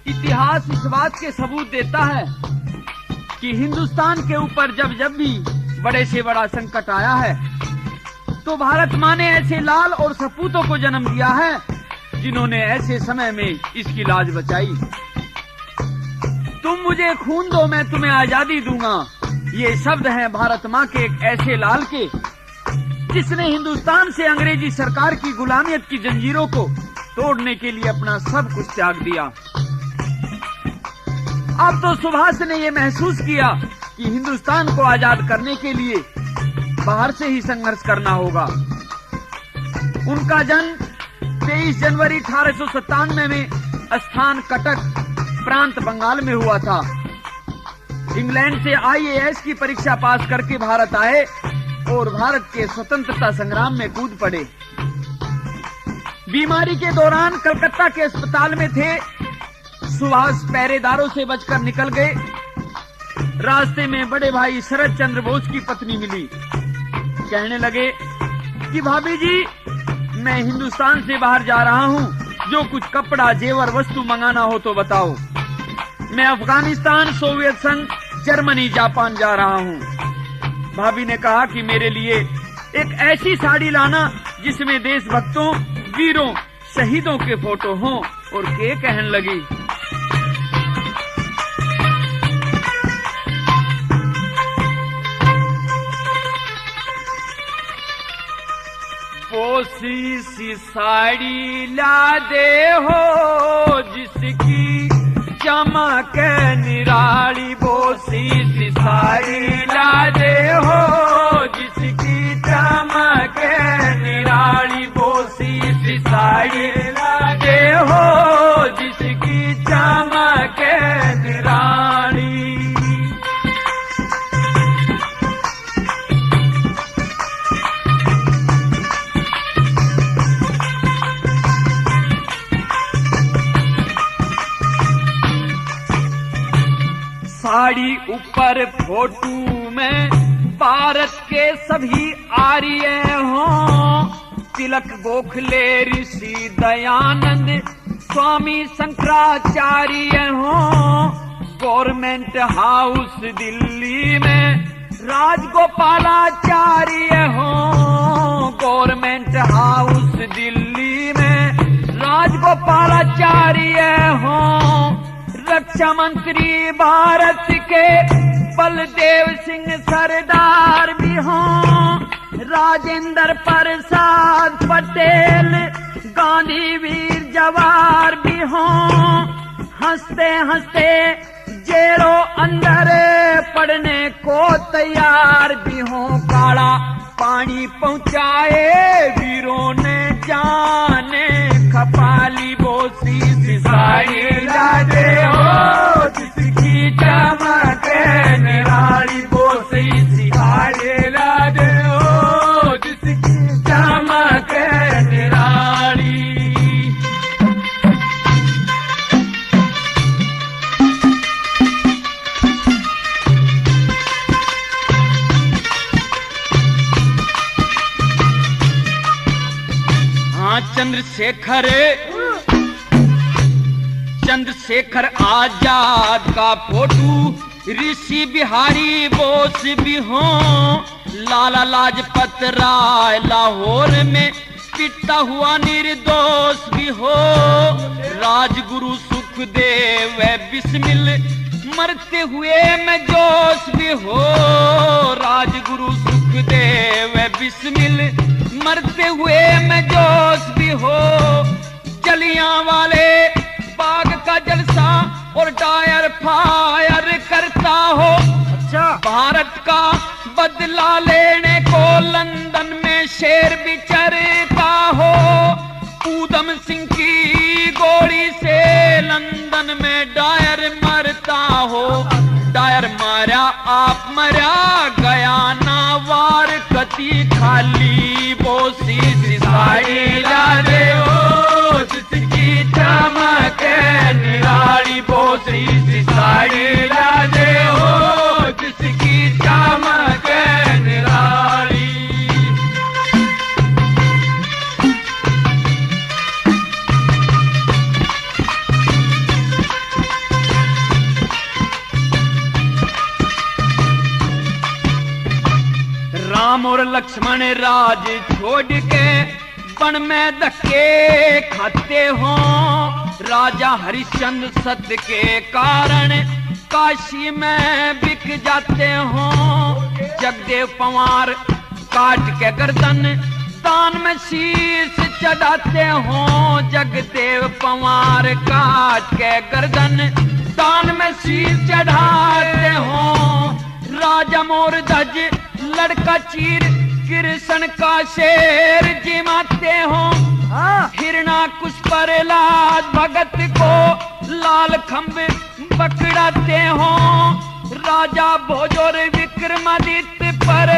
इतिहास इस बात के सबूत देता है कि हिंदुस्तान के ऊपर जब जब भी बड़े से बड़ा संकट आया है तो भारत माँ ने ऐसे लाल और सपूतों को जन्म दिया है जिन्होंने ऐसे समय में इसकी लाज बचाई। तुम मुझे खून दो, मैं तुम्हें आजादी दूंगा, ये शब्द हैं भारत माँ के एक ऐसे लाल के जिसने हिंदुस्तान से अंग्रेजी सरकार की गुलामियत की जंजीरों को तोड़ने के लिए अपना सब कुछ त्याग दिया। अब तो सुभाष ने ये महसूस किया कि हिंदुस्तान को आजाद करने के लिए बाहर से ही संघर्ष करना होगा। उनका जन्म 23 जनवरी 1897 में स्थान कटक प्रांत बंगाल में हुआ था। इंग्लैंड से IAS की परीक्षा पास करके भारत आए और भारत के स्वतंत्रता संग्राम में कूद पड़े। बीमारी के दौरान कलकत्ता के अस्पताल में थे। सुभाष पहरेदारों से बचकर निकल गए। रास्ते में बड़े भाई शरद चंद्र बोस की पत्नी मिली। कहने लगे कि भाभी जी, मैं हिंदुस्तान से बाहर जा रहा हूँ, जो कुछ कपड़ा जेवर वस्तु मंगाना हो तो बताओ। मैं अफगानिस्तान, सोवियत संघ, जर्मनी, जापान जा रहा हूँ। भाभी ने कहा कि मेरे लिए एक ऐसी साड़ी लाना जिसमें देशभक्तों, वीरों, शहीदों के फोटो हों। और के कहने लगी, बोसी सी साड़ी ला दे हो जिसकी चमक निराली, बोसी सी साड़ी ला दे हो जिसकी चमक निराली, बोसी सी साड़ी ला दे हो जिसकी चमक निराली। साड़ी ऊपर फोटो में भारत के सभी आर्य हों, तिलक गोखले, ऋषि दयानंद, स्वामी शंकराचार्य हों। गवर्नमेंट हाउस दिल्ली में राजगोपालाचार्य हों। गवर्नमेंट हाउस दिल्ली में राजगोपालाचार्य हों। रक्षा मंत्री भारत के बलदेव सिंह सरदार भी हों। राजेंद्र प्रसाद पटेल, गांधी वीर जवाहर भी हों। हंसते हंसते जेलों अंदर पड़ने को तैयार भी हों। काला पानी पहुंचाए वीरों ने जाने खपाली, बोसी सी साड़ी ला दे हो जिसकी चमक निराली, बोसी सी साड़ी ला दे हो जिसकी चमक निराली। हाँ, चंद्रशेखर आजाद का फोटो, ऋषि बिहारी बोस भी हों। लाला लाजपत राय लाहौर में पिटता हुआ निर्दोष भी हो। राजगुरु सुखदेव बिस्मिल मरते हुए में जोश भी हो। राजगुरु सुखदेव बिस्मिल मरते हुए में जोश भी हो। जलियांवाले बाग का जलसा और टायर फायर करता हो। अच्छा, भारत का बदला लेने को लंदन में शेर विचरता हो। ऊधम सिंह की गोली से लंदन में डायर मरता हो। डायर मारा आप मरा गया ना वार कती खाली, बोसी सी साड़ी ला दे हो जिसकी चमक निराली, बोसी सी साड़ी ला दे हो जिसकी चमक निराली। राम और लक्ष्मण राज छोड़ के वन में धक्के खाते हो। राजा हरिश्चंद्र सत्य के कारण काशी में बिक जाते हो। जगदेव पंवार काट के गर्दन दान में शीश चढ़ाते हो। जगदेव पंवार काट के गर्दन दान में शीश चढ़ाते हो। राजा मोर ध्वज लड़का चीर कृष्ण का शेर जिमाते हो। हिरणाकुश प्रहलाद भगत को लाल खंभ पकड़ाते हो। राजा भोज और विक्रमादित्य पर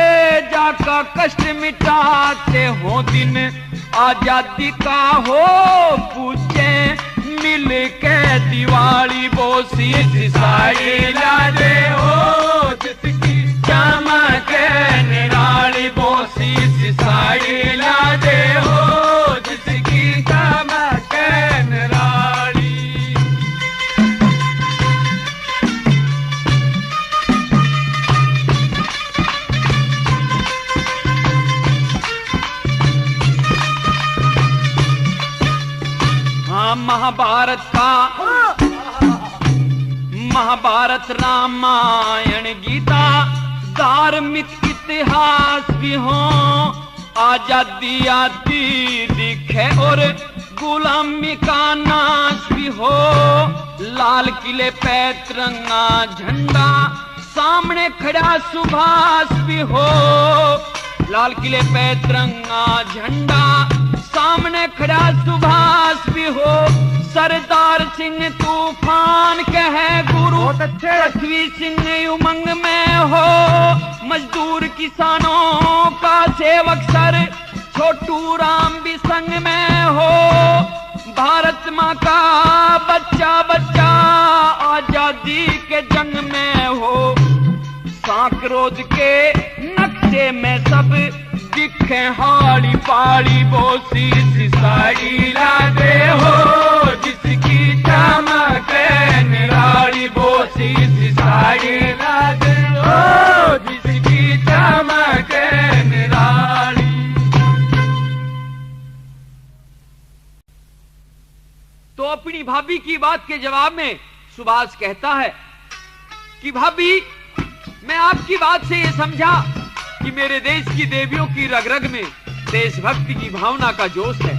जाका कष्ट मिटाते हो। दिन आजादी का हो पूछे मिल के दिवाली बोसी साड़ी लादे हो जिसकी चमक निराली बोसी साड़ी लादे हो जिसकी चमक निराली। हाँ महाभारत रामायण गीता धार्मिक इतिहास भी हो। आजादी आती दिखे और गुलामी का नाश भी हो। लाल किले पे तिरंगा झंडा सामने खड़ा सुभाष भी हो। लाल किले पे तिरंगा झंडा सामने खड़ा सुभाष भी हो। सरदार सिंह तूफान कहे गुरु पृथ्वी सिंह उमंग में हो। मजदूर किसानों का सेवक सर छोटू राम भी संग में हो। भारत माँ का बच्चा बच्चा आजादी के जंग में हो। सांकरोद के नक्शे में सब दिखे हाड़ी पाड़ी बोसी साड़ी लादे हो जिसकी चमक निराली बोसी साड़ी लादे हो जिसकी चमक निराली। तो अपनी भाभी की बात के जवाब में सुभाष कहता है कि भाभी मैं आपकी बात से ये समझा कि मेरे देश की देवियों की रग रग में देशभक्ति की भावना का जोश है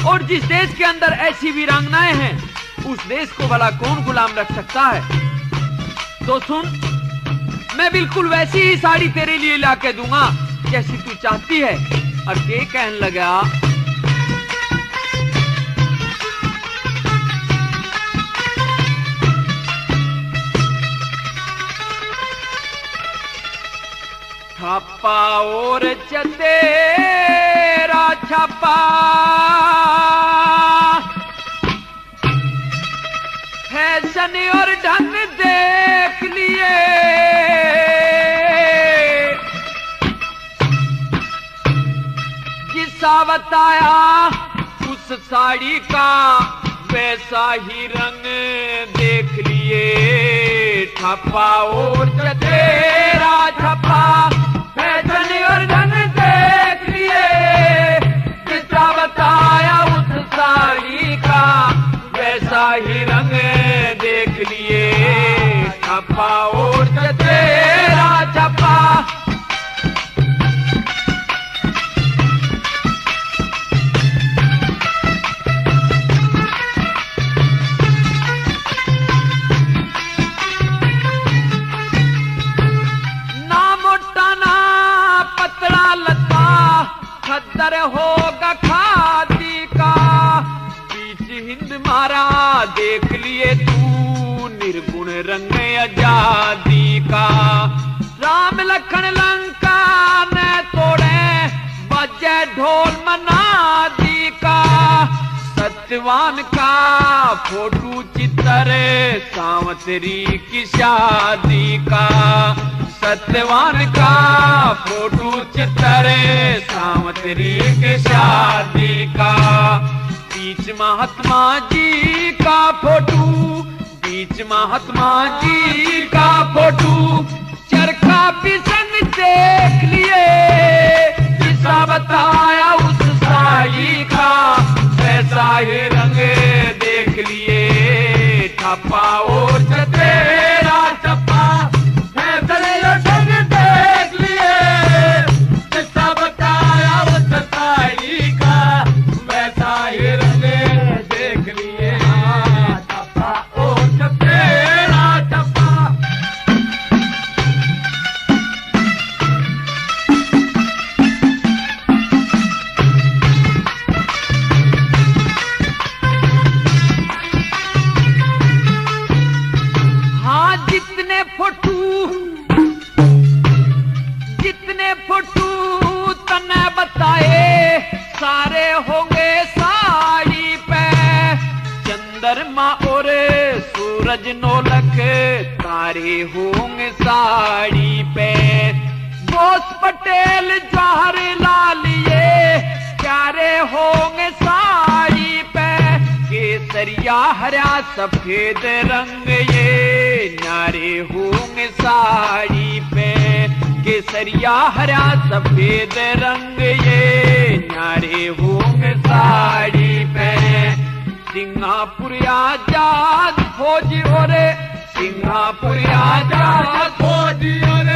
और जिस देश के अंदर ऐसी वीरांगनाएं हैं उस देश को भला कौन गुलाम रख सकता है। तो सुन, मैं बिल्कुल वैसी ही साड़ी तेरे लिए लाके दूंगा जैसी तू चाहती है। और ये कहने लगा छापा और चतेरा छापा फैशन और ढंग देख लिए। जिसा बताया उस साड़ी का वैसा ही रंग देख लिए। छापा और चतेरा छापा फैशन और ढंग देख लिए। जिसा बताया उस साड़ी का वैसा ही रंग देख लिए। छापा और चतेरा छापा खद्दर होगा खादी का। बीच हिंद मारा देख लिए तू निर्गुण रंग आजादी का। राम लखन लंका ने तोड़े बजे ढोल मनादी का। सत्यवान का फोटो चित्र सावंतरी की शादी का। सत्यवान का फोटो चित्र सावंतरी के शादी का। बीच महात्मा जी का फोटो, बीच महात्मा जी का फोटो चरखा भाभी संग देख लिए, किस्सा बताया उस साड़ी का, वैसा ही रंग देख लिए। ठप्पा और तेरा ठप्पा, फैसले संग देख लिए, किस्सा बताया उस साड़ी का, वैसा ही रंग देख लिए। ठप्पा और तेरा ठप्पा। जितने फोटू तने बताए, सारे होंगे साड़ी पे। चंद्रमा और सूरज नौलख तारे होंगे साड़ी पे। बोस पटेल जवाहरलाल ये प्यारे होंगे साड़ी पे। केसरिया हरा सफेद रंग ये न्यारे होंगे साड़ी पे। केसरिया हरा सफेद रंग ये न्यारे होंगे साड़ी पे। सिंगापुर आजाद फौज और सिंगापुर आजाद फौज और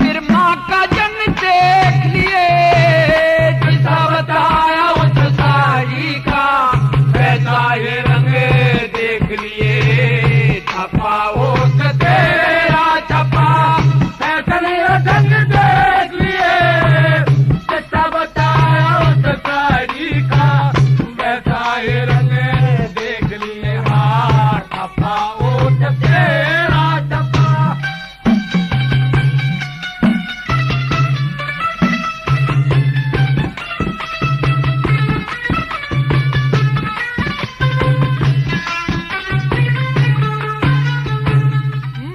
बिरमा का जंग देख लिए, जिसा बताया उस साड़ी का, वैसा ये रंग देख लिए। ठप्पा उस तेरा ठप्पा, फैसले रंग देख लिए, जिसा बताया उस साड़ी का, वैसा ये रंग देख लिए। हाँ ठप्पा उस तेरा ठप्पा।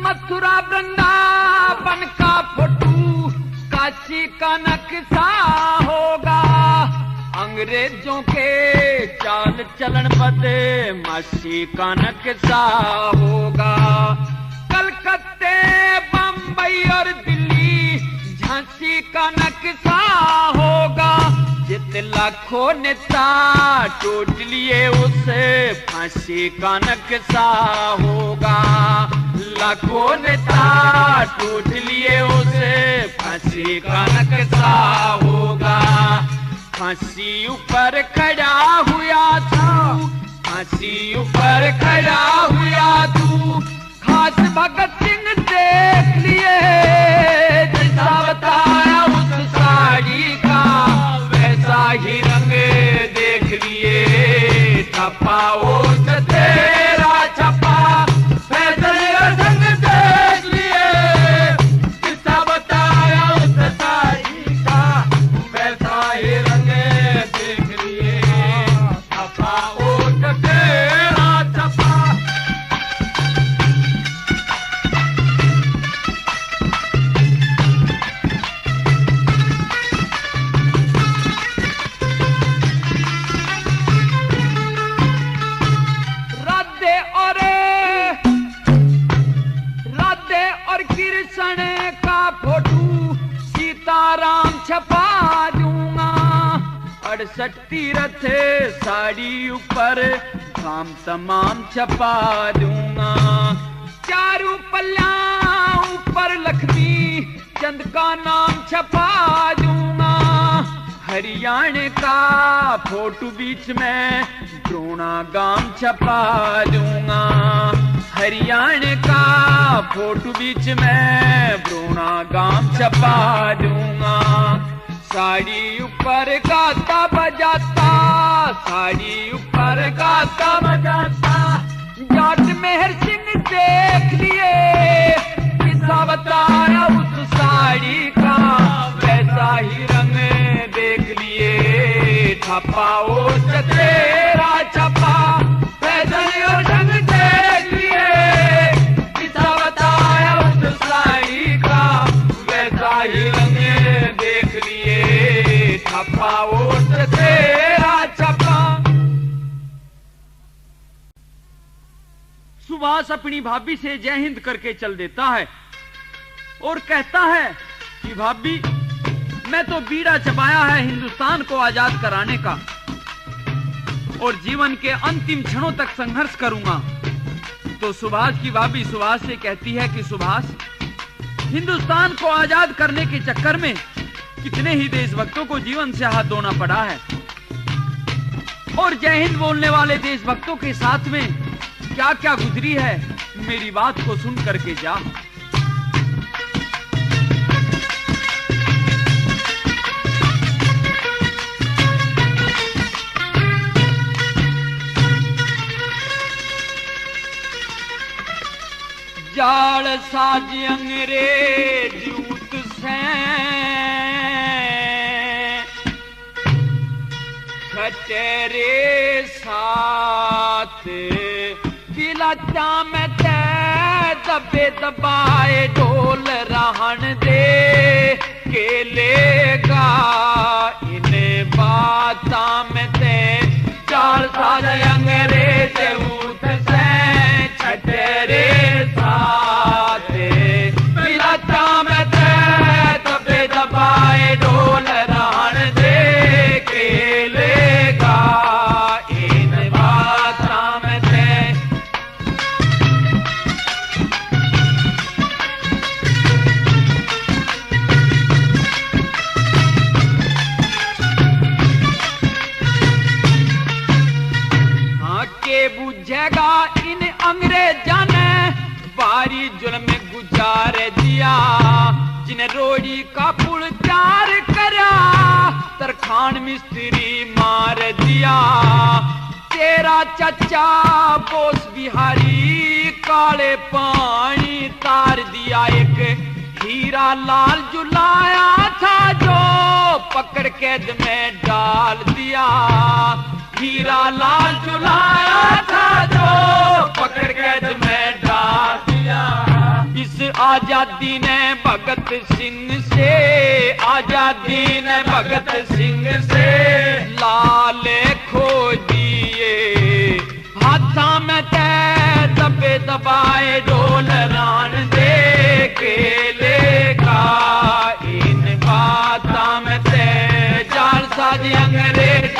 मथुरा वृंदावन का फोटू काशी का नक्शा होगा। अंग्रेजों के चाल चलन बदमाशी का नक्शा होगा। कलकत्ते बम्बई और दिल्ली झांसी का नक्शा होगा। जित लाखों नेता टूट लिए उसे फांसी का नक्शा होगा। लाखों नेता टूट लिए उसे फांसी का नक्शा होगा। फांसी ऊपर खड़ा हुआ तू, फांसी ऊपर खड़ा हुआ तू, खास भगत सिंह देख लिए, जैसा बताया उस साड़ी का, वैसा ही रंग देख लिए। ठप्पा उस तेरा ठप्पा, फैसले रंग देख लिए, जैसा बताया उस साड़ी का, वैसा ही रंग देख लिए। ठप्पा उस तेरा ठप्पा। राधे और कृष्ण का फोटो सीताराम छपा दूंगा। 68 तीरथ साड़ी ऊपर धाम तमाम छपा दूंगा। चारों पल्ला ऊपर लक्ष्मी चंद का नाम छपा दूंगा। हरियाणा का फोटो बीच में द्रोणा गांव छपा दूंगा। हरियाणा का फोटो बीच में द्रोणा गांव छपा दूंगा। साड़ी ऊपर गाता बजाता, साड़ी ऊपर गाता बजाता, जाट मेहर सिंह देख लिए, किस्सा बताया उस साड़ी का, वैसा ही रंग देख लिए। ठप्पा उस तेरा छप्पा, वैसा ही रंग देख लिए, किस्सा बताया उस साड़ी का, वैसा ही रंग देख लिए। ठप्पा उस तेरा छप्पा। सुभाष अपनी भाभी से जय हिंद करके चल देता है और कहता है कि भाभी, मैं तो बीड़ा चबाया है हिंदुस्तान को आजाद कराने का और जीवन के अंतिम क्षणों तक संघर्ष करूंगा। तो सुभाष की भाभी सुभाष से कहती है कि सुभाष, हिंदुस्तान को आजाद करने के चक्कर में कितने ही देशभक्तों को जीवन से हाथ धोना पड़ा है और जय हिंद बोलने वाले देशभक्तों के साथ में क्या क्या गुजरी है, मेरी बात को सुन करके जा। जाड़ साज अंग्रेज उत से खटेरे साथ दिलचा में ते दबे दबाए ढोल रहन दे के लेगा इन बाता में ते जाड़ साज अंग्रेज उत से खटेरे साथ दिलचा में ते दबे दबाए ढोल रहन दे के लेगा इन बाता में ते। हाँ के बुझेगा इन अंग्रेजा ने बारी जुल्म गुजार दिया, जिन्हें रोड़ी का पुल चार करा तरखान मिस्त्री मार दिया। तेरा चचा बोस बिहारी काले पानी तार दिया, एक हीरा लाल जुलाया था जो पकड़ कैद में डाल दिया। हीरा लाल जुलाया था जो पकड़ कैद में डाल दिया। इस आजादी ने भगत सिंह से, आजादी ने भगत सिंह से लाले खो दिए, हाथा में ते दबे दबाए ढोल रान दे के लेगा इन बाता में ते जाल साज अंग्रेज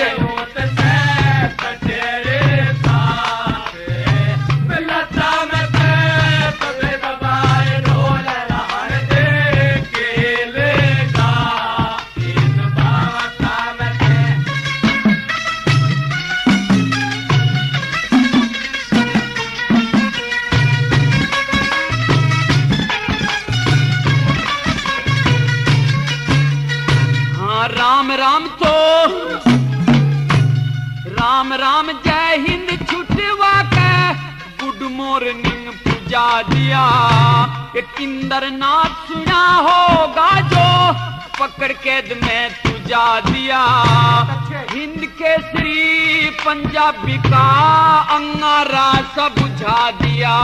राम तो राम राम जय हिंद छुटवा के गुड मॉर्निंग पूजा दिया। ये किंदर नाथ सुना होगा जो पकड़ कैद में तुझा दिया। हिंद केसरी पंजाबी का अंगारा सब बुझा दिया।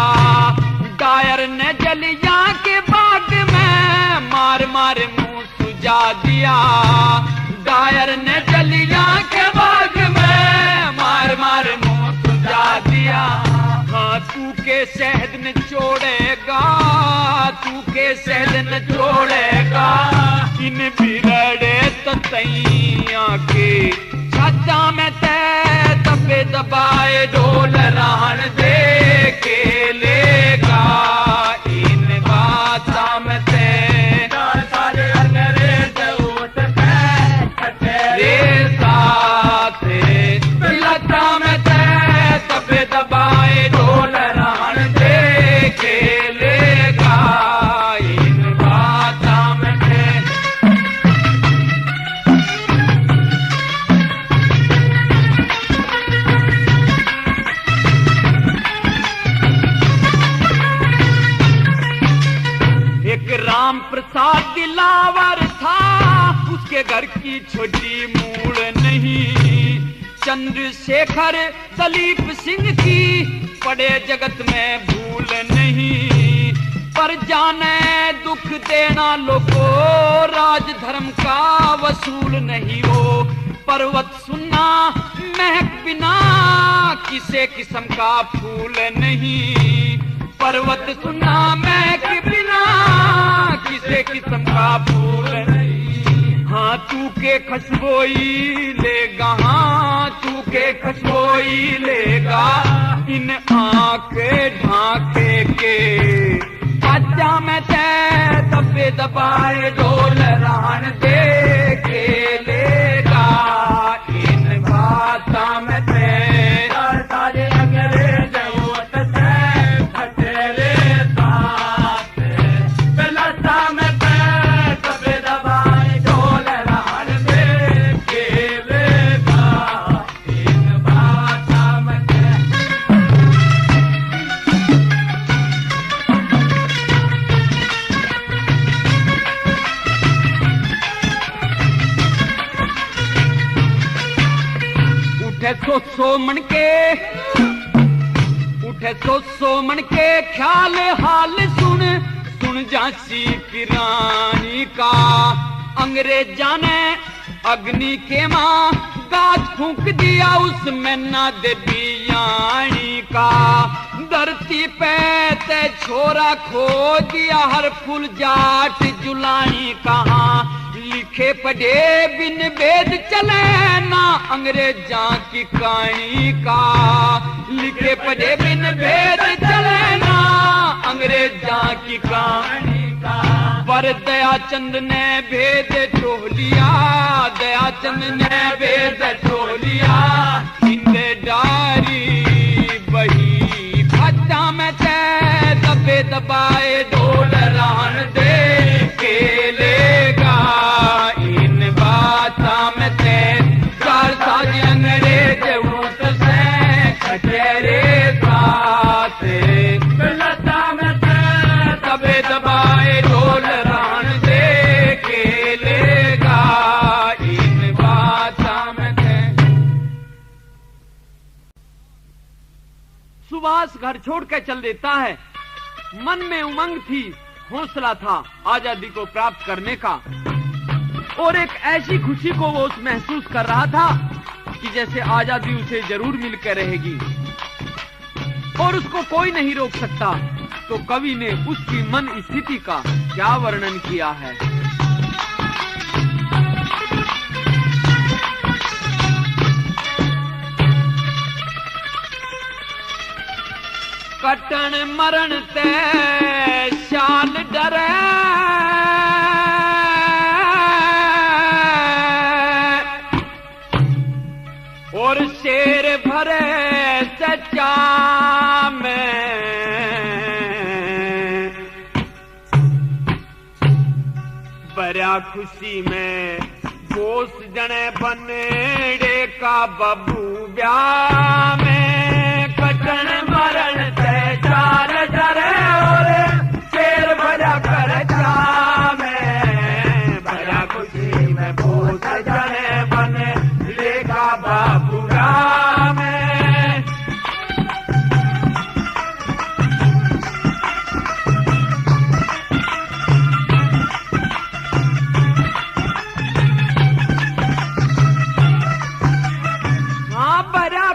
डायर ने जलिया के बाग में मार मार मुंह सुझा दिया। डायर ने जलिया के बाग में मार मार मुंह सुझा दिया। हाँ तू के शहद न छोड़ेगा, तू के शहद न छोड़ेगा इन बिरड़े ततैया के छाता में ते दबे दबाए ढोल रहन दे के लेगा इन बाता में ते सारे अंग्रेज उठ रे साथ लता में ते दबे दबाए ढोल रहन दे के लेगा इन बाता में ते। एक राम प्रसाद दिलावर था, उसके घर की छोटी मूल नहीं। चंद्रशेखर दलीप सिंह की पड़े जगत में भूल नहीं। पर जाने दुख देना लोगों राज धर्म का वसूल नहीं हो। पर्वत सुनना महक बिना किसे किस्म का फूल नहीं। पर्वत सुनना महक बिना दूसरे किस्म का फूल नहीं। हाँ तू के खुशबोई लेगा, हाँ तू के खुशबोई लेगा, इन आंखे ढाके के बच्चा में ते दबे दबाए ढोल रान दे के लेगा, इन बाता में ते सारे अंग्रेज वोट से खटेरे साथ बेलता में ते दबे दबाए ढोल रान दे के लेगा, इन बाता में ते। उठे सो मन के ख्याल हाल सुन सुन झांसी की रानी का, अंग्रेजा ने अग्नि के मां गाज फूंक दिया उसमें ना दे बियाणी का, धरती पे ते छोरा खो दिया हर फूल जाट जुलानी कहाँ, लिखे पढ़े बिन वेद चले ना अंग्रेजा की कहानी का, लिखे पढ़े बिन वेद चले ना अंग्रेजा की कहानी का। पर दयाचंद ने भेद ठोह लिया, दयाचंद ने भेद ठोह लिया, इंदे डारी बही खच्चा में ते दबे दबाए ढोल रान दे के लेगा, इन बाता में ते चार साज अंग्रेज वोट से खटेरे साथ बेलता में ते दबे दबाए ढोल रान दे के लेगा, इन बाता में ते। सुभाष घर छोड़ के चल देता है। मन में उमंग थी, हौसला था आजादी को प्राप्त करने का, और एक ऐसी खुशी को वो महसूस कर रहा था कि जैसे आजादी उसे जरूर मिलकर रहेगी और उसको कोई नहीं रोक सकता। तो कवि ने उसकी मन स्थिति का क्या वर्णन किया है। कटन मरण ते शाल डरे, और शेर भरे सच्चा में, बड़ा खुशी में बोस जने बनेड़े का बबू ब्याह में, कटन मरण ते चार डरे और शेर भरा कर जा में, बड़ा खुशी में बोस जने बने लेगा बाबू ब्याह में।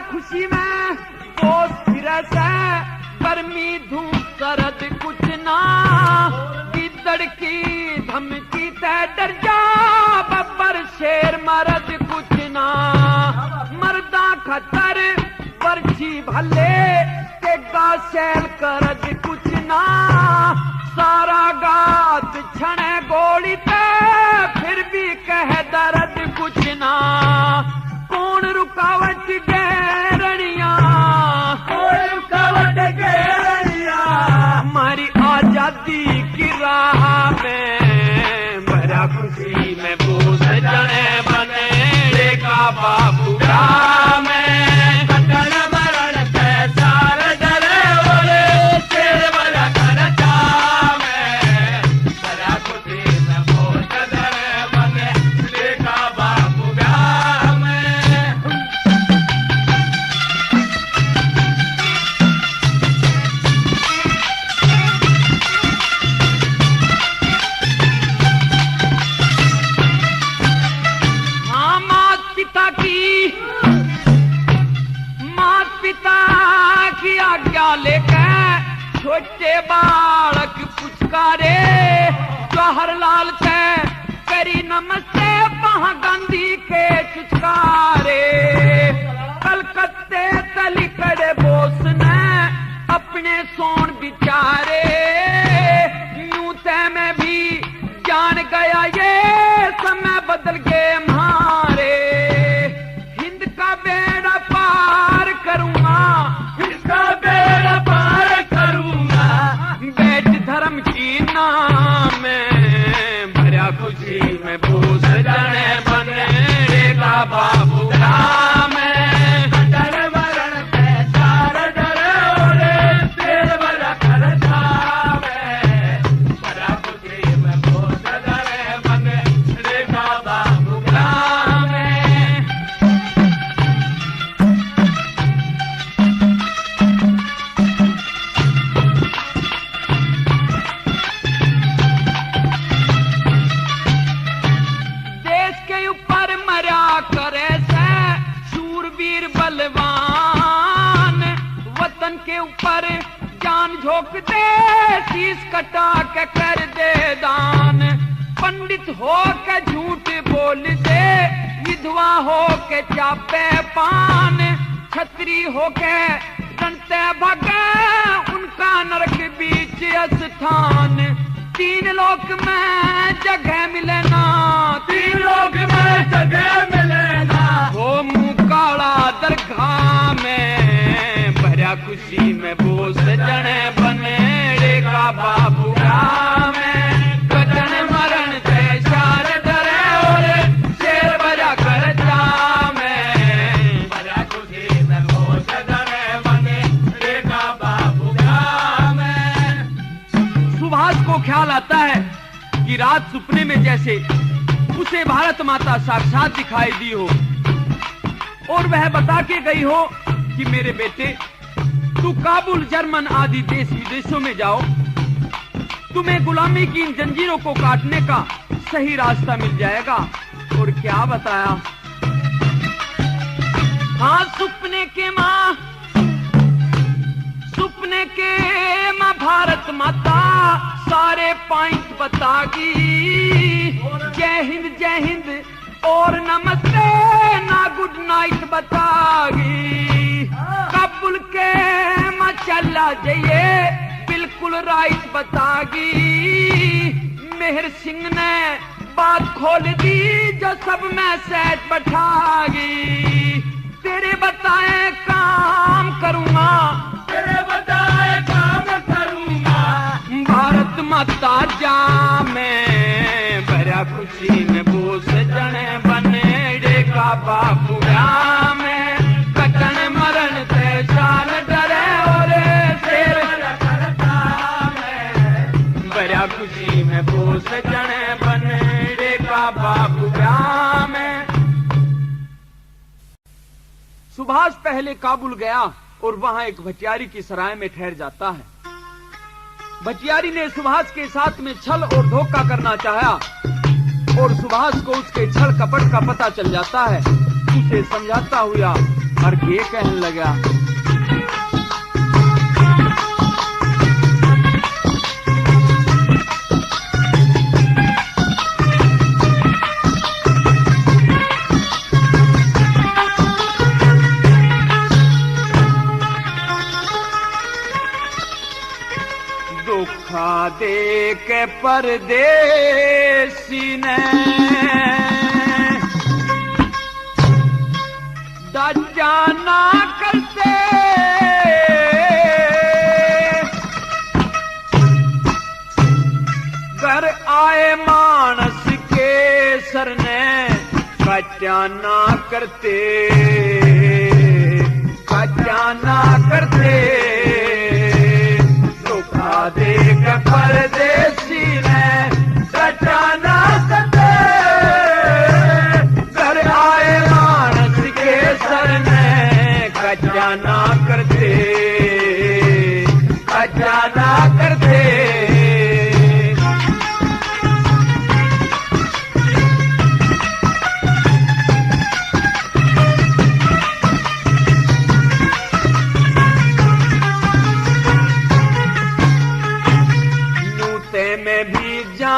खुशी में बोस फिरस है, गर्मी धूप सरद कुछ ना, गिद्दड़ की धमकी ते डर जा, बब्बर शेर मरद कुछ ना, मर्दा खतर बरछी भले के गा शैल करद कुछ ना, सारा गात छणे गोली ते फिर भी कह दर्द कुछ ना, कौन रुकावट गैरनिया, कौन रुकावट गैरनिया, हमारी आजादी की राह में, बड़ा खुशी में बोस जने बने लेगा बाबू ब्याह में, कटन मरण ते सार डरे बोले शेर बड़ा कर जा में, बड़ा खुशी में बोस जने बने लेगा बाबू ब्याह में। मात पिता की आज्ञा लेकर छोटे बालक पुचकारे जवाहरलाल से करी नमस्ते वहां गांधी के चुचकारे कलकत्ते तलिकड़े बोस ने अपने सोन बिचारे यूं तय में भी जान गया ये समय बदल गए हमारे हिंद का बेड़ा पार करूंगा हिंद का बेड़ा पार करूंगा बैठ धर्म की नाम में भरा खुशी में बोस जाने बनेगा बाबू राम झोंक दे शीश कटा के कर दे दान पंडित हो के झूठ बोल दे विधवा हो के चापे पान छतरी हो के डंटे भगे उनका नरक बीच स्थान तीन लोक में जगह मिले ना तीन लोक में जगह मिले ना हो मुंह काला दरगाह में भरा खुशी में बोस जने बनेगा बाबू राम कटन मरण से शार डरे और शेर बजा कर जामे भरा खुशी में बोस जने बनेगा बाबू राम सुभाष को ख्याल आता है कि रात सपने में जैसे उसे भारत माता साक्षात दिखाई दी हो और वह बता के गई हो कि मेरे बेटे तू काबुल जर्मन आदि देश विदेशों में जाओ तुम्हें गुलामी की इन जंजीरों को काटने का सही रास्ता मिल जाएगा और क्या बताया हाँ सपने के माँ भारत माता सारे पॉइंट बतागी जय हिंद और नमस्ते ना गुड नाइट बतागी काबुल के मचला जाइए बिल्कुल राइट बतागी मेहर सिंह ने बात खोल दी जो सब में सेट बैठागी तेरे बताए काम करूंगा तेरे बताए काम करूंगा भारत माता जा मैं भरा खुशी में बोस जने बनेगा बाबू राम कटन मरण से शान डरे और शेर भरा खुशी में बोस जने बनेगा बाबू राम सुभाष पहले काबुल गया और वहां एक भटियारी की सराय में ठहर जाता है भटियारी ने सुभाष के साथ में छल और धोखा करना चाहा और सुभाष को उसके छल कपट का पता चल जाता है उसे समझाता हुआ और ये कहने लगा धोखा दे के परदेसी ने जाना करते घर आए मानस के सर ने बचाना करते धोखा दे के परदेसी ने बचाना करते घर आए मानस के सर ने खजाना करते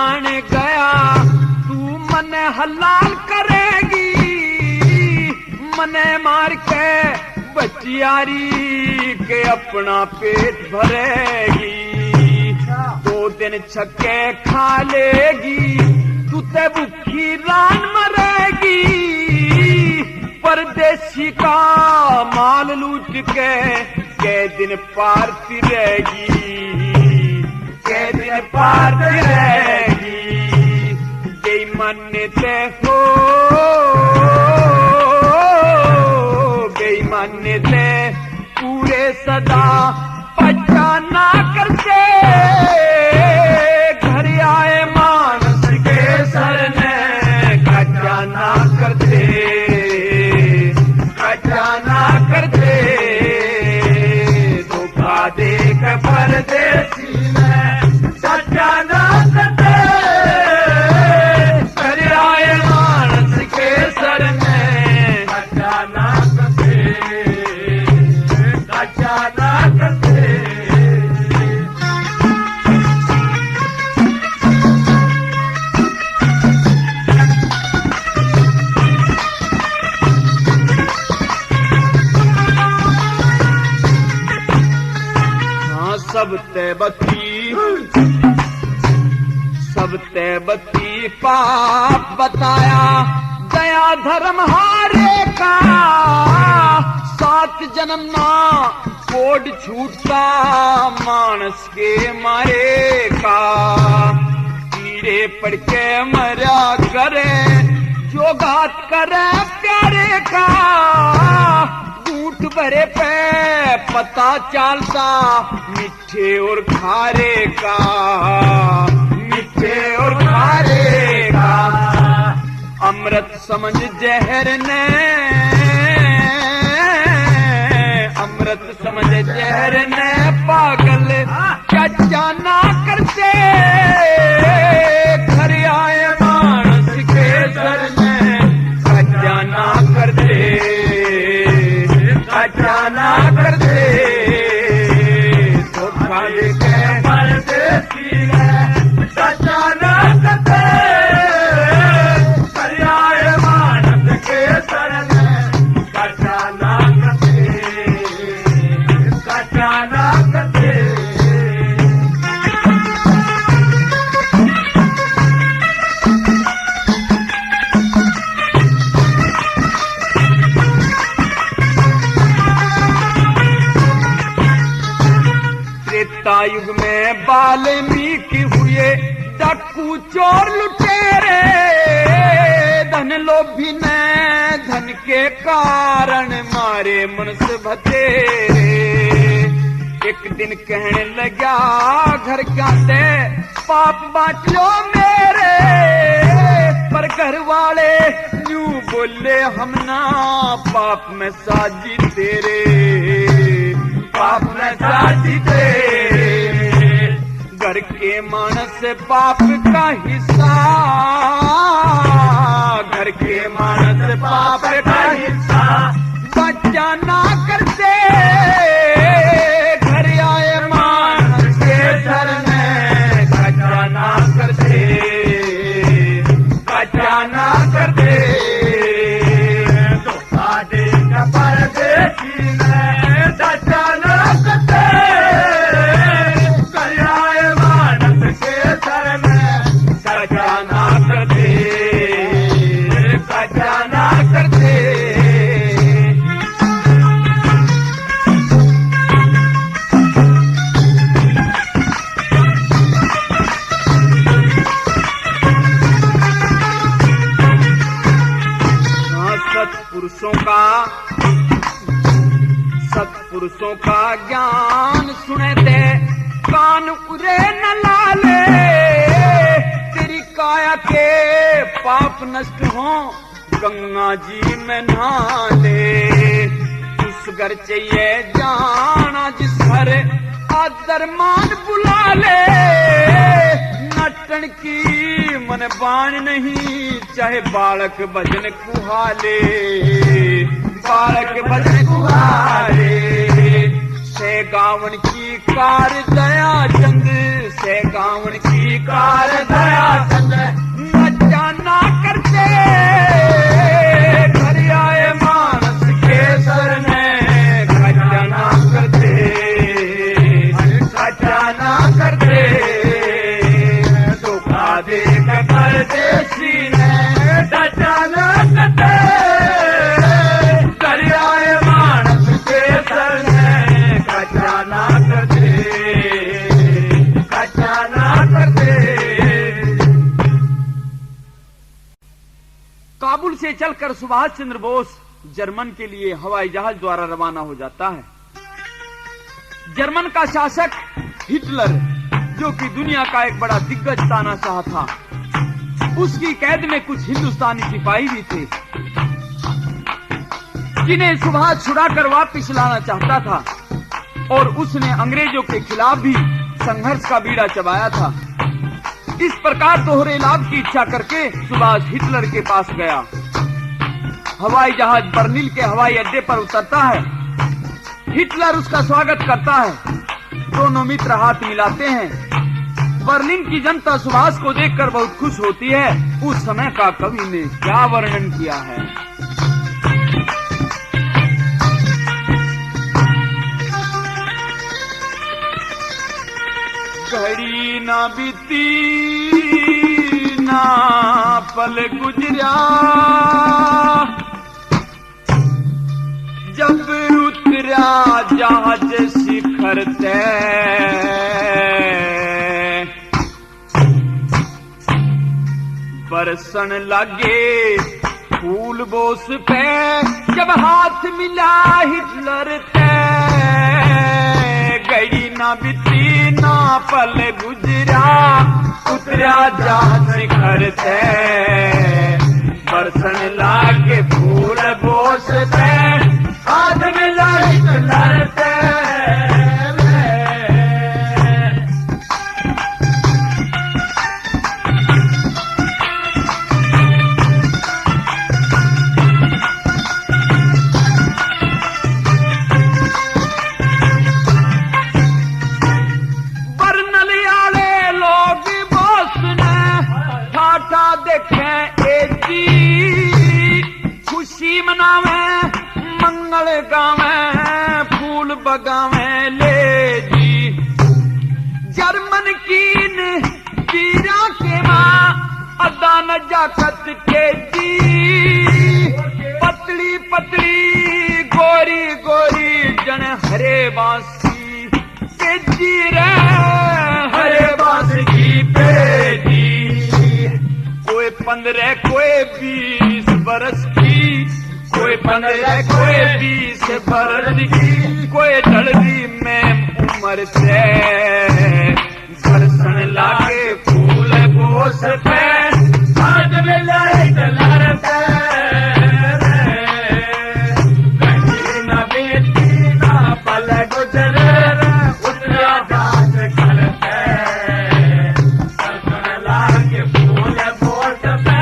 जान गया तू मने हलाल करेगी, मने मार के बचियारी के अपना पेट भरेगी। 2 दिन छक्के खा लेगी तू ते भूखी रान मरेगी। परदेसी का माल लूट के दिन पार फिरेगी, के दिन पार फिरेगी। यही मान्यते हो, यही मान्यते पूरे सदा पहचाना करते। घर आए मानस के सर ने खजाना करते, खजाना करते। धोखा देकर परदेसी में खजाना करते। घर आए मानस के सर में खजाना करते, खजाना करते। सब तैबती पाप बताया गया धर्म हारे का। 7 जन्म ना कोड छूटता मानस के मारे का। कीड़े पड़ के मरा करे जो घात करे प्यारे का। झूठ भरे पे पता चलता मीठे और खारे का, मीठे और खारे का। अमृत समझ जहर ने, अमृत समझ जहर ने पागल क्या ना करते। घर आए मानस के सर में खजाना करते, खजाना करते। धोखा देके परदेसी में खजाना करते। घर आए मानस के सर में खजाना करते, खजाना करते। त्रेता युग में वाल्मीकि हुए डाकू चोर लुटेरे। धन लोभी ने धन के कारण मारे मनुष्य भतेरे। एक दिन कहने लगा घर क्या दे पाप बांट लो मेरे। पर घर वाले यूं बोले हम ना पाप में साजी तेरे, पाप में साजी तेरे। घर के मानस पाप का हिस्सा, घर के मानस पाप का हिस्सा बचाना करते। घर आए मानस के सर में खजाना करते, खजाना करते। धोखा देकर परदेसी में खजाना करते। घर आए मानस के सर में खजाना करते, खजाना करते। सत्पुरुषों का ज्ञान सुने दे कान उरे न लाले। तेरी काया के पाप नष्ट हो गंगा जी में नहाले। उस घर चाहिए जाना जिस घर आदर मान बुला ले। नटन की मन बाण नहीं चाहे बालक भजन कुहाले, बालक भजन कुहाले। से गावन की कार दया चंद, से गावन की कार दया चंद, नचा ना करते घर आए मानस के सर में, कच्चा ना करते, कच्चा ना करते, धोखा दे परदेसी ने, कच्चा ना करते घर आए मानस के सर में, कच्चा ना करते, कच्चा ना करते। काबुल से चलकर सुभाष चंद्र बोस जर्मन के लिए हवाई जहाज द्वारा रवाना हो जाता है। जर्मन का शासक हिटलर, जो कि दुनिया का एक बड़ा दिग्गज तानाशाह था, उसकी कैद में कुछ हिंदुस्तानी सिपाही भी थे, जिन्हें सुभाष छुड़ाकर वापस लाना चाहता था, और उसने अंग्रेजों के खिलाफ भी संघर्ष का बीड़ा चबाया था। इस प्रकार दोहरे लाभ की इच्छा करके सुभाष हिटलर के पास गया। हवाई जहाज बर्लिन के हवाई अड्डे पर उतरता है। हिटलर उसका स्वागत करता है। दोनों मित्र हाथ मिलाते हैं। बर्लिन की जनता सुभाष को देखकर बहुत खुश होती है। उस समय का कवि ने क्या वर्णन किया है। घड़ी ना बीती ना पल गुजरा, जब उतरा जहाज शिखर तय, बरसन लगे फूल बोस पे, जब हाथ मिला हिटलर तय। घड़ी ना बीती ना पल गुजरा, उतरा जहाज शिखर तय, बरसन लागे फूल बोस पे, हाथ मिला हिटलर तय। खुशी मनावे मंगल गावे फूल बगावे ले जी, जर्मन कीन वीरा के माँ अदा नजाकत के जी। पतली पतली गोरी गोरी जन हरे बांसी के जी रे, हरे बांसी पे जी। कोई 15 कोई 20 बरस की, कोई 15 कोई 20 बरस की, कोई जल्दी में उम्र से, बरसन लागे फूल बोस पे, हाथ में लाई डलर पे। कहीं न बेटी ना पल गुजरे, उतरा जात घर पे, बरसन लागे फूल बोस पे,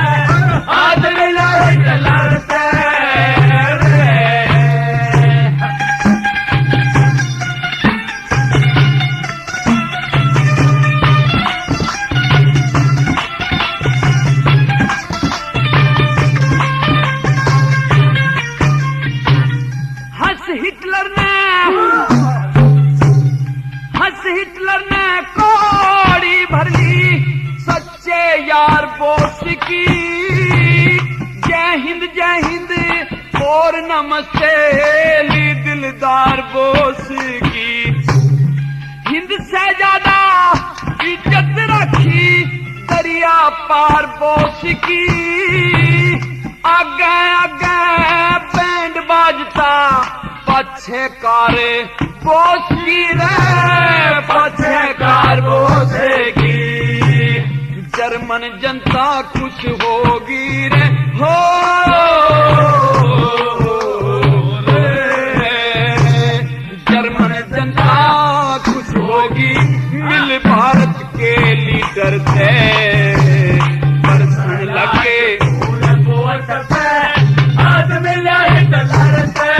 हाथ में लाई डलर पे। हिटलर ने कोड़ी भर ली सच्चे यार बोस की। जय हिंद और नमस्ते ली दिलदार बोस की। हिंद से ज्यादा इज्जत रखी दरिया पार बोस की। आगे आगे बैंड बाजता पछे कार बोस की रे, पछे कार बोस की। जर्मन जनता खुश होगी रे, हो रे। जर्मन जनता खुश होगी, मिल भारत के लीडर थे। बरसन लगे आज मिला हिटलर से,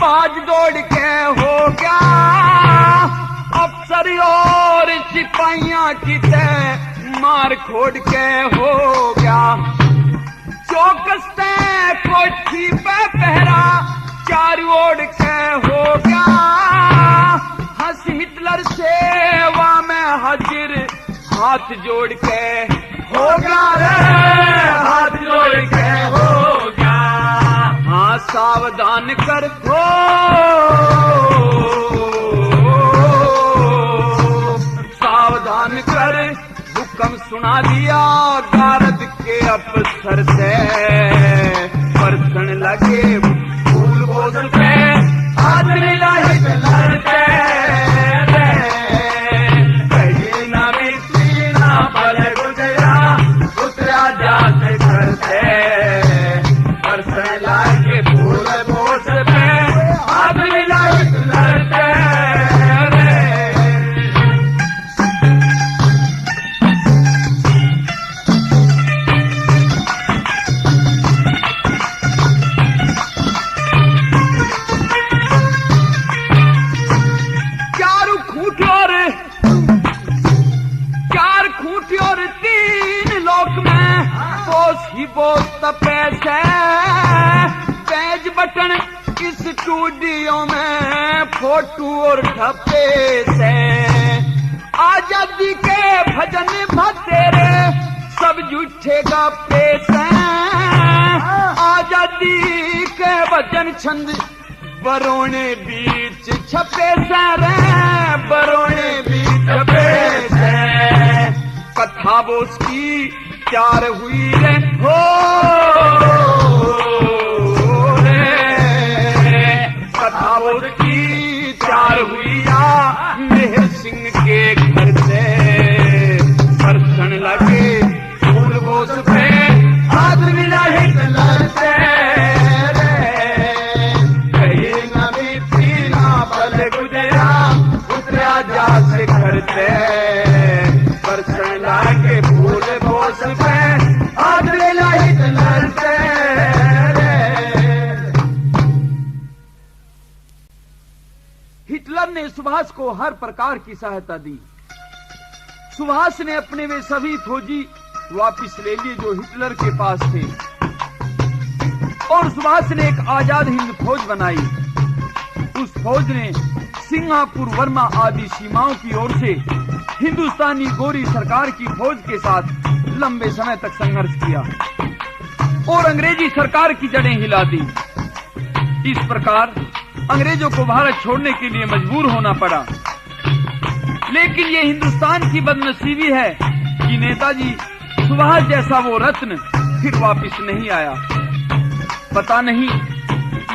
आज दौड़ के हो गया अफसर और सिपाहियां की तय मार खोड़ के हो गया। चौकस कोठी पे पहरा चारों ओर के हो गया। हंस हिटलर सेवा में हाजिर हाथ जोड़ के हो गया रे, हाथ जोड़ के हो गया। हाँ सावधान कर हो, सावधान कर हुक्म सुना दिया गारद के अफसर से। बरसने लगे फूल बोतल पे हाथ मिला हिटलर के। कहीं ना मिट्टी ना पल गुजरा उतरा जाते घर से। बरसने लगे फूल बोतल पे हाथ मिला हिटलर के। पैसे पेज बटन इस स्टूडियो में फोटो और ठप्पे से। आजादी के भजन भतेरे सब झूठे गप्पे से। आजादी के भजन छंद बरोने बीच छपे से रे, बरोने बीच छपे से। कथा बोस की प्यार हुई रे हो रे। कथा की प्यार हुई या मेहर सिंह के घर से। बरसन लगे फूल बोस पे हाथ मिला हिटलर से। कहीं न मिट्टी ना पल गुजरा उतरा जा से घर से। बरसन लगे फूल बोस पे हाथ मिला हिटलर से। हिटलर ने सुभाष को हर प्रकार की सहायता दी। सुभाष ने अपने वे सभी फौजी वापस ले लिए जो हिटलर के पास थे और सुभाष ने एक आजाद हिंद फौज बनाई। उस फौज ने सिंगापुर, वर्मा आदि सीमाओं की ओर से हिंदुस्तानी गोरी सरकार की फौज के साथ लंबे समय तक संघर्ष किया और अंग्रेजी सरकार की जड़ें हिला दी। इस प्रकार अंग्रेजों को भारत छोड़ने के लिए मजबूर होना पड़ा। लेकिन ये हिंदुस्तान की बदनसीबी है कि नेताजी सुभाष जैसा वो रत्न फिर वापस नहीं आया। पता नहीं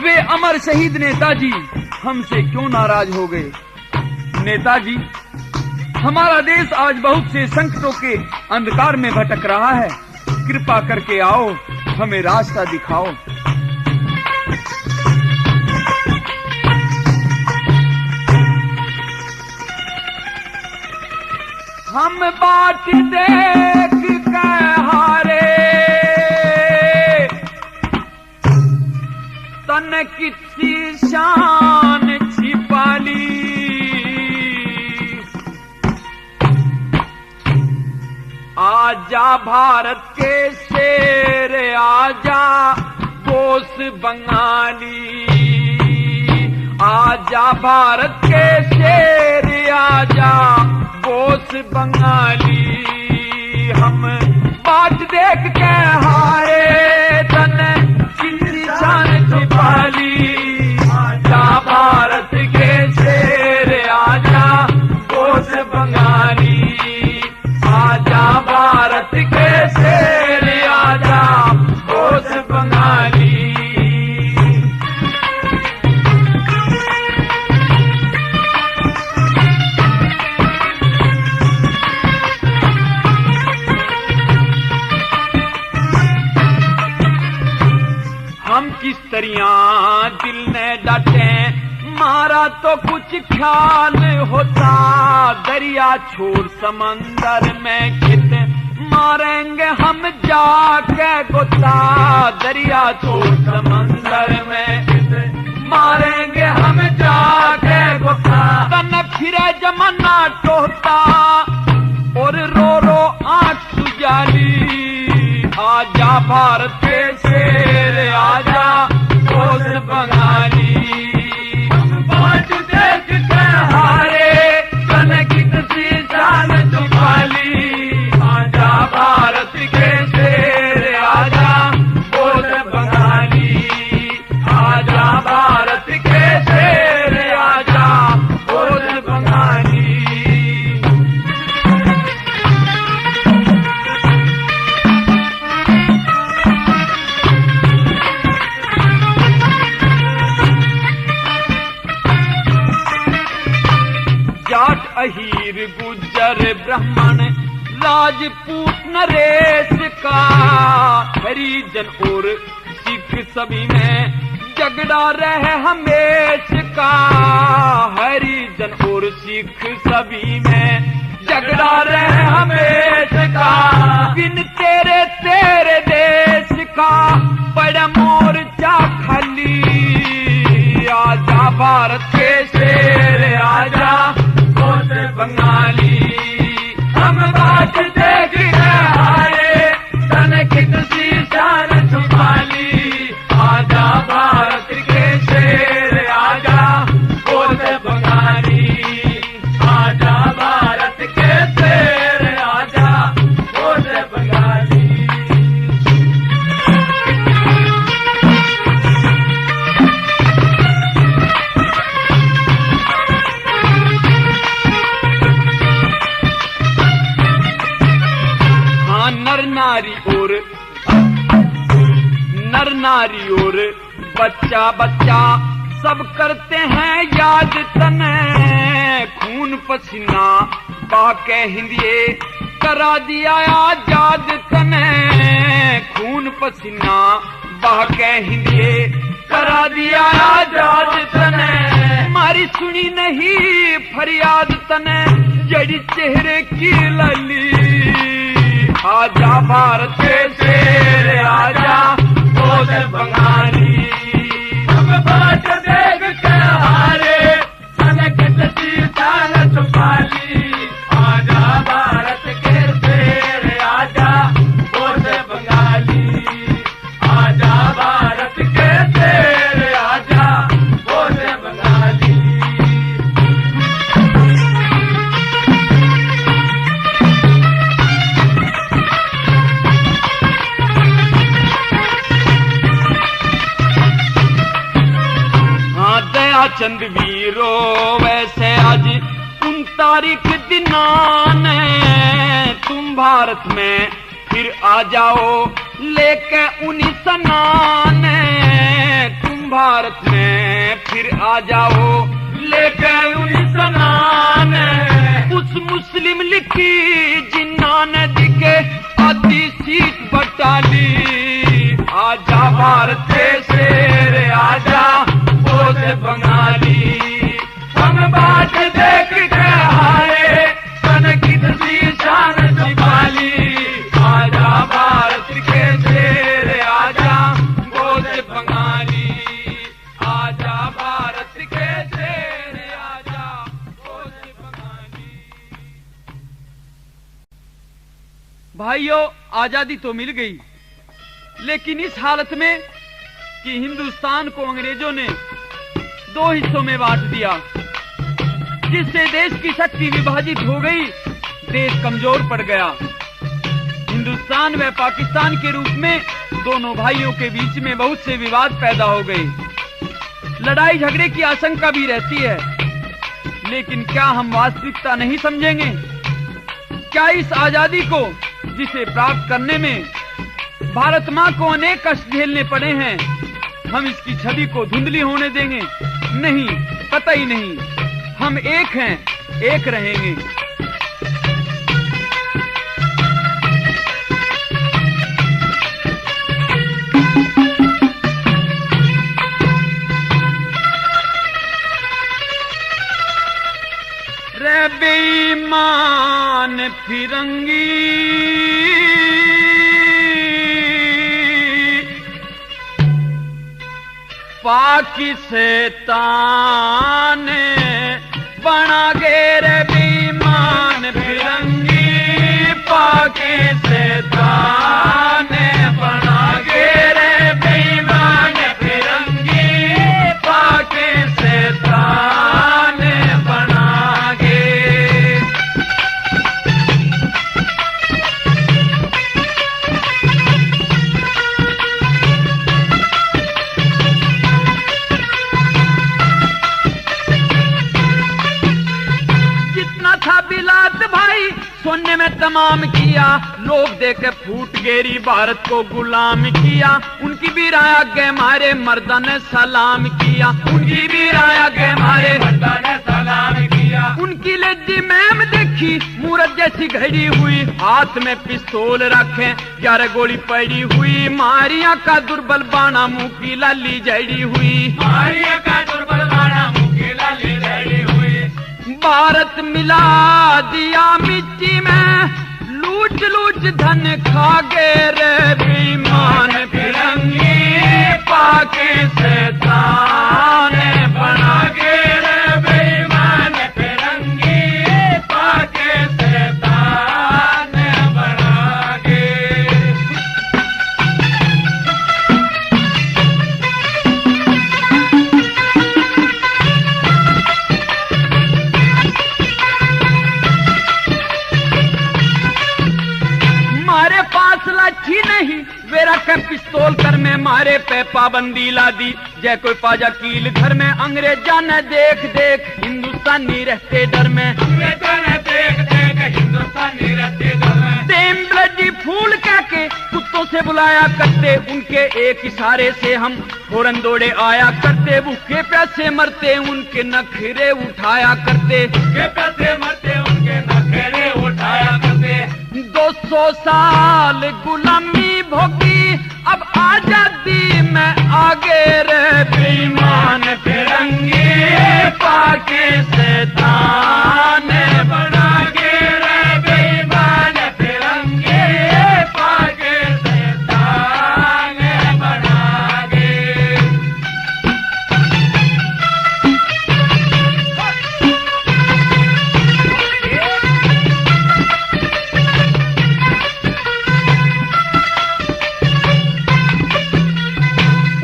वे अमर शहीद नेताजी हमसे क्यों नाराज हो गए। नेताजी, हमारा देश आज बहुत से संकटों के अंधकार में भटक रहा है। कृपा करके आओ, हमें रास्ता दिखाओ। हम बाट देख के हारे, तन किसी शान छिपा ली। आजा भारत के शेर आजा बोस बंगाली। आजा भारत के शेर आजा बोस बंगाली। हम बाट देख के हारे, तन किसी शान छिपा ली। आजा भारत के शेर आजा बोस बंगाली। आजा भारत के शेर आजा बोस बंगाली। हम किस तरियां दिल ने डांटे, मारा तो कुछ ख्याल होता। दरिया छोड़ समंदर में खित मारेंगे हम जाके गोता। दरिया छोड़ समंदर में खित मारेंगे भारत के शेर आजा बोल बंगाली। बाट देख के हारे कन किसी जान छुपाली। आजा भारत के शेर आजा बोल बंगाली। आजा भारत के शेर आजा बोल बंगाली। जाट अहीर गुज्जर ब्राह्मण राजपूत नरेश का हरिजन और सिख सभी में झगड़ा रहे हमेश का। हरिजन और सिख सभी में झगड़ा रहे हमेश का। बिन तेरे तेरे देश का बड़ा मोर्चा खाली। आजा भारत के शेर आजा बोल बंगाली। हम बाट देख के हारे तन किसी जान छुपाली। आजा भारत के शेर आजा बोल बंगाली। आजा भारत के शेर आजा बोल बंगाली। नर नारी और बच्चा बच्चा सब करते हैं याद तने। खून पसीना बाके हिंदिए करा दिया आजाद तने। खून पसीना बाके हिंदिए करा दिया आजाद तने। मारी सुनी नहीं फरियाद तने जड़ी चेहरे की लली। आजा भारत के शेर आजा बोल बंगाली। हम बाट देख के हारे तन किसी जान छुपाली। आजा भारत के शेर आजा बोल बंगाली। आजा भारत के शेर आजा बोल बंगाली। चंद वीरो वैसे आज 29 दिनान तुम भारत में फिर आ जाओ लेके 19 सनान। तुम भारत में फिर आ जाओ लेके 19 सनान। उस मुस्लिम लिखी जिन्ना ने दिखे आधी सीट बटाली। आजा भारत के शेर आजा बोल बंगाली। हम बाट देख के हारे तन किसी जान छुपाली। आजा भारत के शेर आजा बोल बंगाली। आजा भारत के शेर आजा बोल बंगाली। भाइयों, आजादी तो मिल गई, लेकिन इस हालत में कि हिंदुस्तान को अंग्रेजों ने 2 हिस्सों में बांट दिया, जिससे देश की शक्ति विभाजित हो गई, देश कमजोर पड़ गया। हिंदुस्तान व पाकिस्तान के रूप में दोनों भाइयों के बीच में बहुत से विवाद पैदा हो गए। लड़ाई झगड़े की आशंका भी रहती है, लेकिन क्या हम वास्तविकता नहीं समझेंगे? क्या इस आजादी को जिसे प्राप्त करने में भारत मां को अनेक कष्ट झेलने पड़े हैं, हम इसकी छवि को धुंधली होने देंगे? नहीं, कतई नहीं। हम एक हैं, एक रहेंगे। रे बेईमान फिरंगी पाकि से ताने बना गे रे बेईमान फिरंगी पाकि से ताने बना शैतान बनागे। जितना था बिलात भाई सोने में तमाम किया, लोग देखे फूट गेरी भारत को गुलाम किया। उनकी भी राया के मारे मर्दा ने सलाम किया, उनकी भी राया के मारे मर्दा ने सलाम किया। उनकी लेडी मैम देखी मूरत जैसी घड़ी हुई, हाथ में पिस्तौल रखे 11 गोली पड़ी हुई। मारिया का दुर्बल बाणा मुंह की लाली जड़ी हुई, मारिया का दुर्बल बाणा मुंह की लाली जड़ी हुई। भारत मिला दिया मिट्टी में, लूट लूट धन खा गए रे बेईमान फिरंगी, पाके शैतान बना गे रे बेईमान फिरंगी, पाके शैतान बना गे। मारे पास लाठी नहीं वेरा के पिस्तौल कर में मारे पे पाबंदी ला दी। जय कोई पाजा कील घर में अंग्रेजा ने देख देख हिंदुस्तानी रहते डर में, अंग्रेजा ने देख देख हिंदुस्तानी रहते डर में। सेम ब्लडी फूल कह के कुत्तों से बुलाया करते, उनके एक इशारे से हम फौरन दौड़े आया करते। भूखे प्यासे मरते उनके नखरे उठाया करते, भूखे प्यासे मरते उनके नखरे उठाया करते। 200 साल गुलामी भोगी अब आजादी में आगे रे बेईमान फिरंगी, पाके शैतान बना गे रे बेईमान फिरंगी, पाके शैतान बना गे।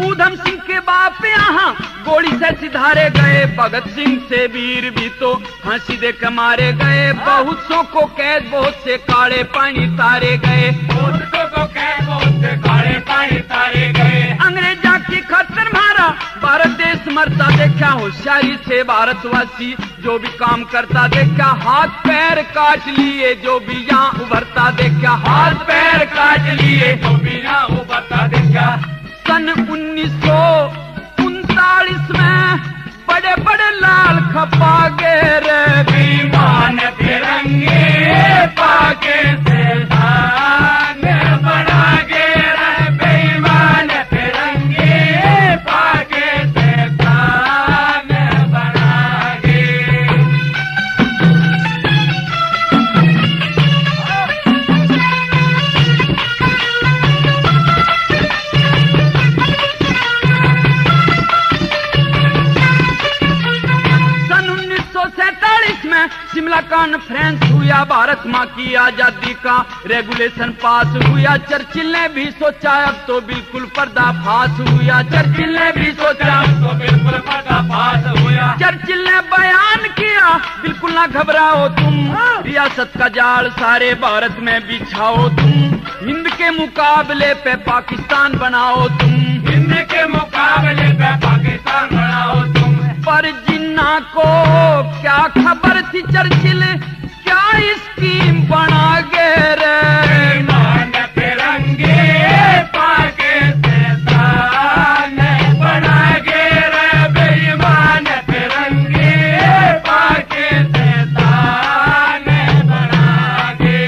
ऊधम सिंह के बाप यहाँ गोली से सिधारे गए, भगत सिंह से वीर भी तो फांसी दे के मारे गए। बहुत सौ को कैद बहुत से काले पानी तारे गए, बहुत सौ को कैद बहुत से काले पानी तारे गए। अंग्रेजा की खतर मारा भारत देश मरता देखा, होशियारी से भारतवासी जो भी काम करता देखा। हाथ पैर काट लिए जो भी यहाँ उभरता देखा, हाथ पैर काट लिए जो भी यहाँ उभरता देखा। सन 1939 में बड़े बड़े लाल खपा गे रे बेईमान फिरंगी, पाके शैतान बना गे रे बेईमान फिरंगी, पाके शैतान बना गे। शिमला कॉन्फ्रेंस हुआ, भारत माँ की आजादी का रेगुलेशन पास हुआ। चर्चिल ने भी सोचा अब तो बिल्कुल पर्दाफाश हुआ, चर्चिल ने भी सोचा अब तो बिल्कुल पर्दाफाश हुआ। चर्चिल ने बयान किया बिल्कुल ना घबराओ तुम, रियासत का जाल सारे भारत में बिछाओ तुम। हिंद के मुकाबले पे पाकिस्तान बनाओ तुम, हिंद के मुकाबले पे पाकिस्तान बनाओ तुम। पर जिन्ना को क्या खबर थी चर्चिल क्या स्कीम बना गे रे मान फिरंगी, पाके शैतान बना गे रे बेईमान फिरंगी, पाके शैतान बना गे।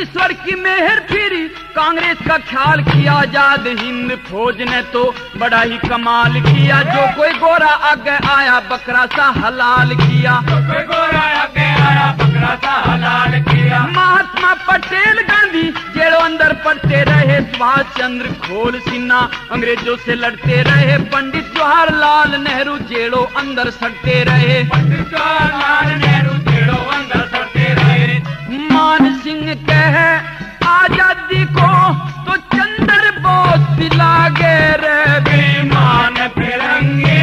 ईश्वर की मेहर फिरी कांग्रेस का ख्याल किया, आजाद हिंद फौज ने तो बड़ा ही कमाल किया। जो कोई गोरा आगे आया बकरा सा हलाल किया, जो कोई गोरा आगे आया बकरा सा हलाल किया। महात्मा पटेल गांधी जेलों अंदर पड़ते रहे, सुभाष चंद्र खोल सीना अंग्रेजों से लड़ते रहे, पंडित जवाहरलाल नेहरू जेलों अंदर सड़ते रहे, पंडित जवाहरलाल नेहरू जेलों अंदर सड़ते रहे। मान सिंह कहे आजादी को तो चंद्र बोस पिला गे रे, बेईमान फिरंगी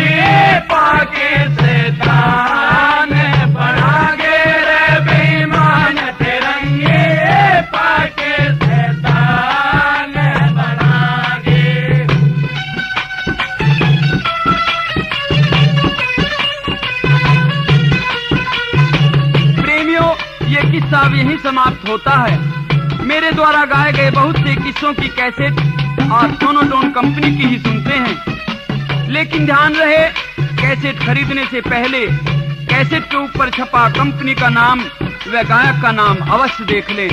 पाके शैतान बना गे रे, बेईमान फिरंगी पाके शैतान बना गे। प्रेमियों, ये किस्सा अब यहीं समाप्त होता है। मेरे द्वारा गाए गए बहुत से किस्सों की कैसेट आप सोनोटोन कंपनी की ही सुनते हैं, लेकिन ध्यान रहे कैसेट खरीदने से पहले कैसेट के ऊपर छपा कंपनी का नाम व गायक का नाम अवश्य देख लें।